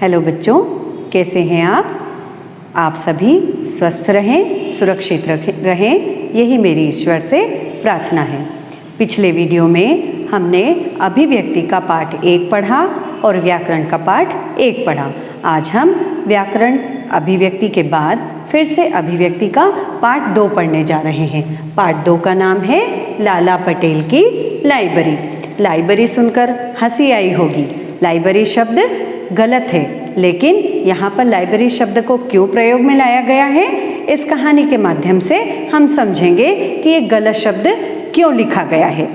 Hello बच्चों, कैसे हैं आप? आप सभी स्वस्थ रहें, सुरक्षित रहें, यही मेरी ईश्वर से प्रार्थना है। पिछले वीडियो में हमने अभिव्यक्ति का पाठ 1 पढ़ा और व्याकरण का पाठ 1 पढ़ा। आज हम व्याकरण अभिव्यक्ति के बाद फिर से अभिव्यक्ति का पाठ 2 पढ़ने जा रहे हैं। पाठ 2 का नाम है लाला पटेल की लाइब्रेरी। लाइब्रेरी सुनकर हंसी आई होगी। लाइब्रेरी शब्द गलत है, लेकिन यहाँ पर लाइब्रेरी शब्द को क्यों प्रयोग में लाया गया है, इस कहानी के माध्यम से हम समझेंगे कि ये गलत शब्द क्यों लिखा गया है।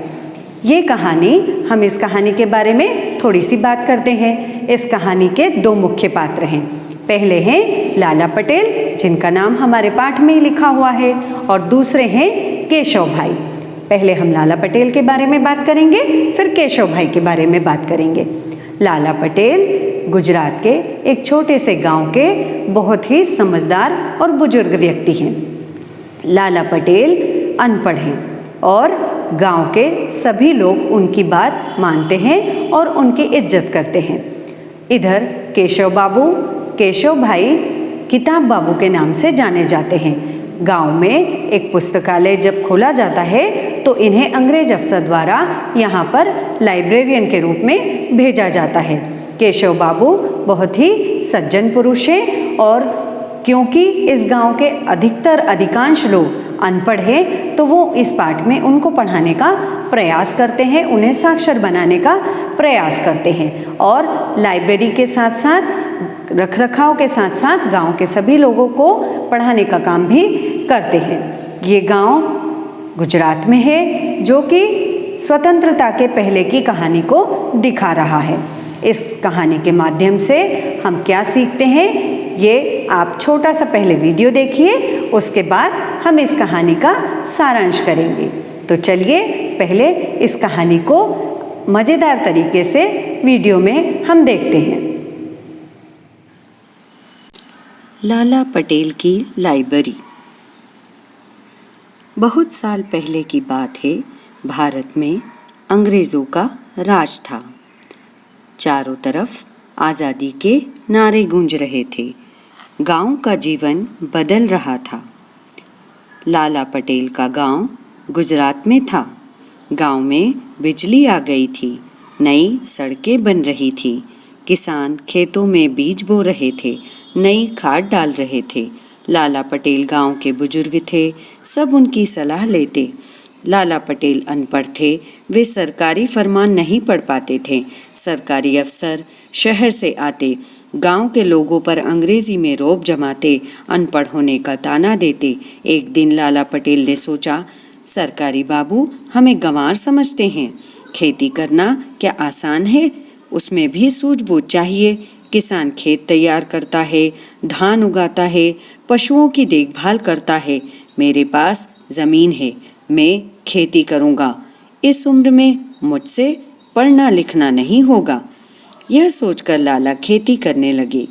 ये कहानी, हम इस कहानी के बारे में थोड़ी सी बात करते हैं। इस कहानी के 2 मुख्य पात्र हैं। पहले हैं लाला पटेल, जिनका नाम हमारे पाठ में ही लिखा हुआ है, और दूसरे हैं केशव भाई। पहले हम लाला पटेल के बारे में बात करेंगे, फिर केशव भाई के बारे में बात करेंगे। लाला पटेल गुजरात के एक छोटे से गांव के बहुत ही समझदार और बुजुर्ग व्यक्ति हैं। लाला पटेल अनपढ़ हैं और गांव के सभी लोग उनकी बात मानते हैं और उनकी इज्जत करते हैं। इधर केशव भाई किताब बाबू के नाम से जाने जाते हैं। गांव में एक पुस्तकालय जब खोला जाता है तो इन्हें अंग्रेज अफसर द्वारा यहाँ पर लाइब्रेरियन के रूप में भेजा जाता है। केशव बाबू बहुत ही सज्जन पुरुष हैं और क्योंकि इस गांव के अधिकांश लोग अनपढ़ हैं तो वो इस पाठ में उनको पढ़ाने का प्रयास करते हैं, उन्हें साक्षर बनाने का प्रयास करते हैं और लाइब्रेरी के साथ साथ रखरखाव के साथ साथ गांव के सभी लोगों को पढ़ाने का काम भी करते हैं। ये गांव गुजरात में है, जो कि स्वतंत्रता के पहले की कहानी को दिखा रहा है। इस कहानी के माध्यम से हम क्या सीखते हैं, ये आप छोटा सा पहले वीडियो देखिए, उसके बाद हम इस कहानी का सारांश करेंगे। तो चलिए पहले इस कहानी को मज़ेदार तरीके से वीडियो में हम देखते हैं। लाला पटेल की लाइब्रेरी। बहुत साल पहले की बात है। भारत में अंग्रेज़ों का राज था। चारों तरफ आज़ादी के नारे गूंज रहे थे। गांव का जीवन बदल रहा था। लाला पटेल का गांव गुजरात में था। गांव में बिजली आ गई थी, नई सड़कें बन रही थी, किसान खेतों में बीज बो रहे थे, नई खाद डाल रहे थे। लाला पटेल गांव के बुजुर्ग थे, सब उनकी सलाह लेते। लाला पटेल अनपढ़ थे, वे सरकारी फरमान नहीं पढ़ पाते थे। सरकारी अफसर शहर से आते, गांव के लोगों पर अंग्रेजी में रौब जमाते, अनपढ़ होने का ताना देते। एक दिन लाला पटेल ने सोचा, सरकारी बाबू हमें गंवार समझते हैं। खेती करना क्या आसान है? उसमें भी सूझबूझ चाहिए। किसान खेत तैयार करता है, धान उगाता है, पशुओं की देखभाल करता है। मेरे पास ज़मीन है, मैं खेती करूँगा। इस उम्र में मुझसे पढ़ना लिखना नहीं होगा। यह सोचकर लाला खेती करने लगे।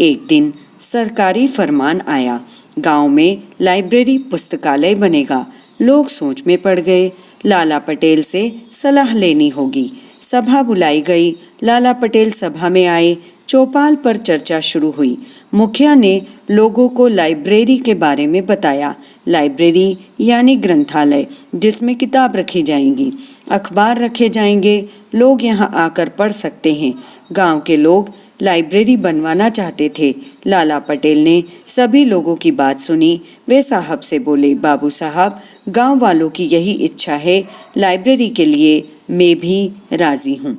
एक दिन सरकारी फरमान आया, गांव में लाइब्रेरी पुस्तकालय बनेगा। लोग सोच में पड़ गए, लाला पटेल से सलाह लेनी होगी। सभा बुलाई गई। लाला पटेल सभा में आए। चौपाल पर चर्चा शुरू हुई। मुखिया ने लोगों को लाइब्रेरी के बारे में बताया। लाइब्रेरी यानी ग्रंथालय, जिसमें किताब रखी जाएंगी, अखबार रखे जाएंगे, लोग यहाँ आकर पढ़ सकते हैं। गांव के लोग लाइब्रेरी बनवाना चाहते थे। लाला पटेल ने सभी लोगों की बात सुनी। वे साहब से बोले, बाबू साहब, गांव वालों की यही इच्छा है, लाइब्रेरी के लिए मैं भी राजी हूँ।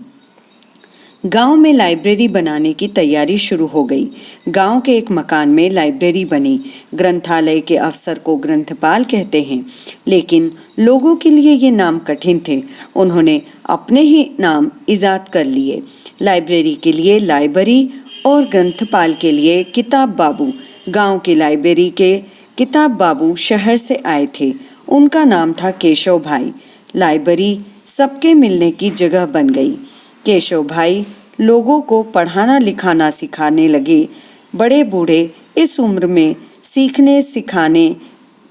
गांव में लाइब्रेरी बनाने की तैयारी शुरू हो गई। गांव के एक मकान में लाइब्रेरी बनी। ग्रंथालय के अफसर को ग्रंथपाल कहते हैं, लेकिन लोगों के लिए ये नाम कठिन थे। उन्होंने अपने ही नाम इजाद कर लिए। लाइब्रेरी के लिए लाइब्रेरी और ग्रंथपाल के लिए किताब बाबू। गांव की लाइब्रेरी के किताब बाबू शहर से आए थे। उनका नाम था केशव भाई। लाइब्रेरी सबके मिलने की जगह बन गई। केशव भाई लोगों को पढ़ाना लिखाना सिखाने लगे। बड़े बूढ़े इस उम्र में सीखने सिखाने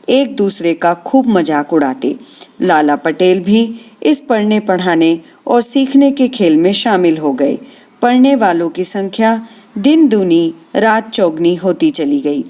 एक दूसरे का खूब मजाक उड़ाते। लाला पटेल भी इस पढ़ने पढ़ाने और सीखने के खेल में शामिल हो गए। पढ़ने वालों की संख्या दिन दूनी रात चौगनी होती चली गई।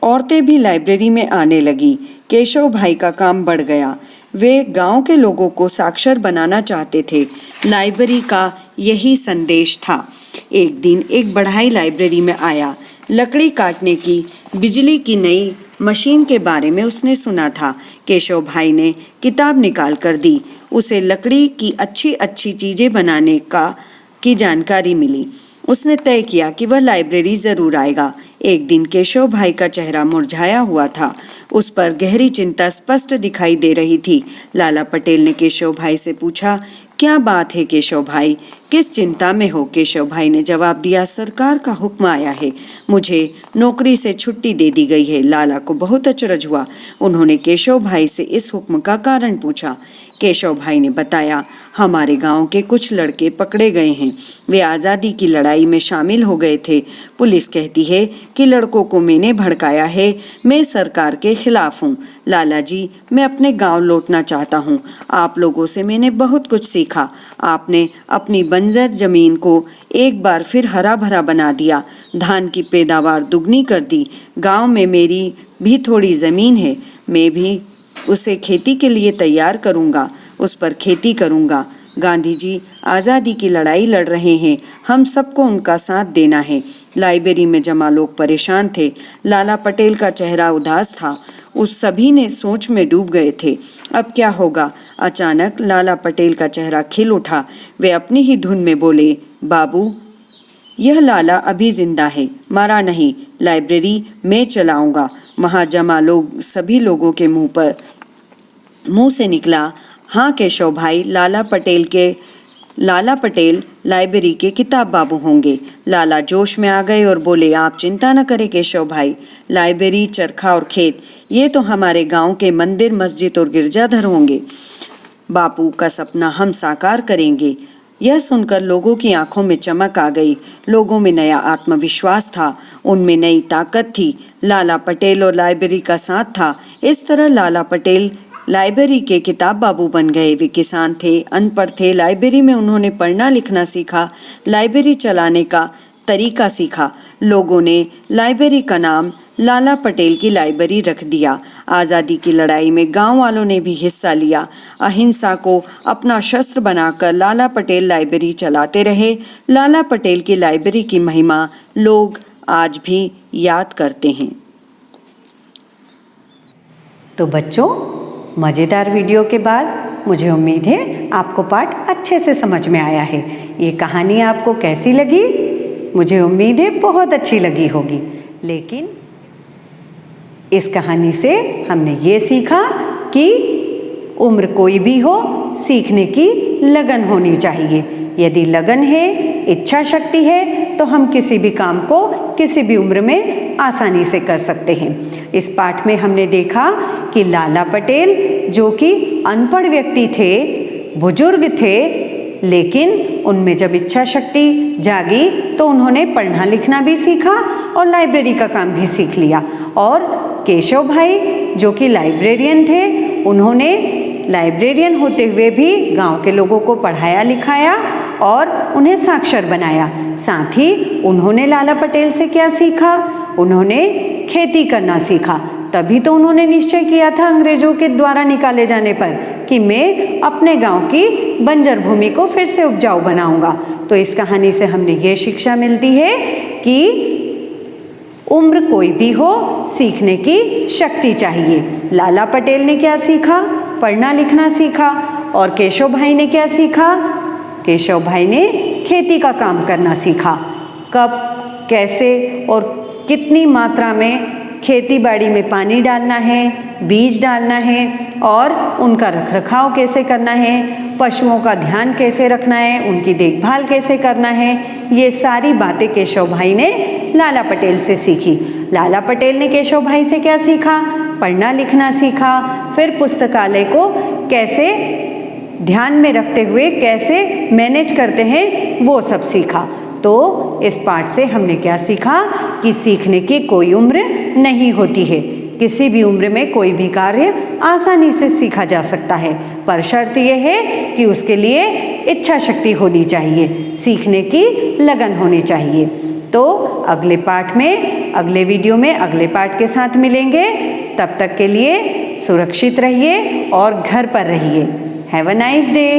औरतें भी लाइब्रेरी में आने लगी। केशव भाई का काम बढ़ गया। वे गांव के लोगों को साक्षर बनाना चाहते थे। लाइब्रेरी का यही संदेश था। एक दिन एक बढ़ई लाइब्रेरी में आया। लकड़ी काटने की, बिजली की नई मशीन के बारे में उसने सुना था। केशव भाई ने किताब निकाल कर दी। उसे लकड़ी की अच्छी अच्छी चीज़ें बनाने की जानकारी मिली। उसने तय किया कि वह लाइब्रेरी ज़रूर आएगा। एक दिन केशव भाई का चेहरा मुरझाया हुआ था। उस पर गहरी चिंता स्पष्ट दिखाई दे रही थी। लाला पटेल ने केशव भाई से पूछा, क्या बात है केशव भाई, किस चिंता में हो? केशव भाई ने जवाब दिया, सरकार का हुक्म आया है, मुझे नौकरी से छुट्टी दे दी गई है। लाला को बहुत अचरज हुआ। उन्होंने केशव भाई से इस हुक्म का कारण पूछा। केशव भाई ने बताया, हमारे गांव के कुछ लड़के पकड़े गए हैं। वे आज़ादी की लड़ाई में शामिल हो गए थे। पुलिस कहती है कि लड़कों को मैंने भड़काया है। मैं सरकार के खिलाफ हूँ। लाला जी, मैं अपने गांव लौटना चाहता हूँ। आप लोगों से मैंने बहुत कुछ सीखा। आपने अपनी बंजर जमीन को एक बार फिर हरा भरा बना दिया, धान की पैदावार दुगनी कर दी। गांव में मेरी भी थोड़ी ज़मीन है, मैं भी उसे खेती के लिए तैयार करूंगा, उस पर खेती करूंगा। गांधी जी आज़ादी की लड़ाई लड़ रहे हैं, हम सबको उनका साथ देना है। लाइब्रेरी में जमा लोग परेशान थे। लाला पटेल का चेहरा उदास था। उस सभी ने सोच में डूब गए थे। अब क्या होगा? अचानक लाला पटेल का चेहरा खिल उठा। वे अपनी ही धुन में बोले, बाबू, यह लाला अभी जिंदा है, मरा नहीं। लाइब्रेरी मैं चलाऊंगा। वहाँ जमा लोग सभी लोगों के मुंह से निकला, हाँ केशव भाई, लाला पटेल लाइब्रेरी के किताब बाबू होंगे। लाला जोश में आ गए और बोले, आप चिंता न करें केशव भाई, लाइब्रेरी, चरखा और खेत, ये तो हमारे गांव के मंदिर, मस्जिद और गिरजाघर होंगे। बापू का सपना हम साकार करेंगे। यह सुनकर लोगों की आंखों में चमक आ गई। लोगों में नया आत्मविश्वास था, उनमें नई ताकत थी। लाला पटेल और लाइब्रेरी का साथ था। इस तरह लाला पटेल लाइब्रेरी के किताब बाबू बन गए। वे किसान थे, अनपढ़ थे। लाइब्रेरी में उन्होंने पढ़ना लिखना सीखा, लाइब्रेरी चलाने का तरीका सीखा। लोगों ने लाइब्रेरी का नाम लाला पटेल की लाइब्रेरी रख दिया। आज़ादी की लड़ाई में गांव वालों ने भी हिस्सा लिया। अहिंसा को अपना शस्त्र बनाकर लाला पटेल लाइब्रेरी चलाते रहे। लाला पटेल की लाइब्रेरी की महिमा लोग आज भी याद करते हैं। तो बच्चों, मज़ेदार वीडियो के बाद मुझे उम्मीद है आपको पाठ अच्छे से समझ में आया है। ये कहानी आपको कैसी लगी? मुझे उम्मीद है बहुत अच्छी लगी होगी। लेकिन इस कहानी से हमने ये सीखा कि उम्र कोई भी हो, सीखने की लगन होनी चाहिए। यदि लगन है, इच्छा शक्ति है, तो हम किसी भी काम को किसी भी उम्र में आसानी से कर सकते हैं। इस पाठ में हमने देखा कि लाला पटेल, जो कि अनपढ़ व्यक्ति थे, बुजुर्ग थे, लेकिन उनमें जब इच्छा शक्ति जागी तो उन्होंने पढ़ना लिखना भी सीखा और लाइब्रेरी का काम भी सीख लिया। और केशव भाई, जो कि लाइब्रेरियन थे, उन्होंने लाइब्रेरियन होते हुए भी गांव के लोगों को पढ़ाया लिखाया और उन्हें साक्षर बनाया। साथ ही उन्होंने लाला पटेल से क्या सीखा? उन्होंने खेती करना सीखा। तभी तो उन्होंने निश्चय किया था अंग्रेजों के द्वारा निकाले जाने पर कि मैं अपने गांव की बंजर भूमि को फिर से उपजाऊ बनाऊंगा। तो इस कहानी से हमने ये शिक्षा मिलती है कि उम्र कोई भी हो, सीखने की शक्ति चाहिए। लाला पटेल ने क्या सीखा? पढ़ना लिखना सीखा। और केशव भाई ने क्या सीखा? केशव भाई ने खेती का काम करना सीखा। कब, कैसे और कितनी मात्रा में खेती बाड़ी में पानी डालना है, बीज डालना है और उनका रखरखाव कैसे करना है, पशुओं का ध्यान कैसे रखना है, उनकी देखभाल कैसे करना है, ये सारी बातें केशव भाई ने लाला पटेल से सीखी। लाला पटेल ने केशव भाई से क्या सीखा? पढ़ना लिखना सीखा। फिर पुस्तकालय को कैसे ध्यान में रखते हुए कैसे मैनेज करते हैं, वो सब सीखा। तो इस पाठ से हमने क्या सीखा कि सीखने की कोई उम्र नहीं होती है। किसी भी उम्र में कोई भी कार्य आसानी से सीखा जा सकता है, पर शर्त यह है कि उसके लिए इच्छा शक्ति होनी चाहिए, सीखने की लगन होनी चाहिए। तो अगले पाठ में, अगले वीडियो में अगले पाठ के साथ मिलेंगे। तब तक के लिए सुरक्षित रहिए और घर पर रहिए। Have a nice day.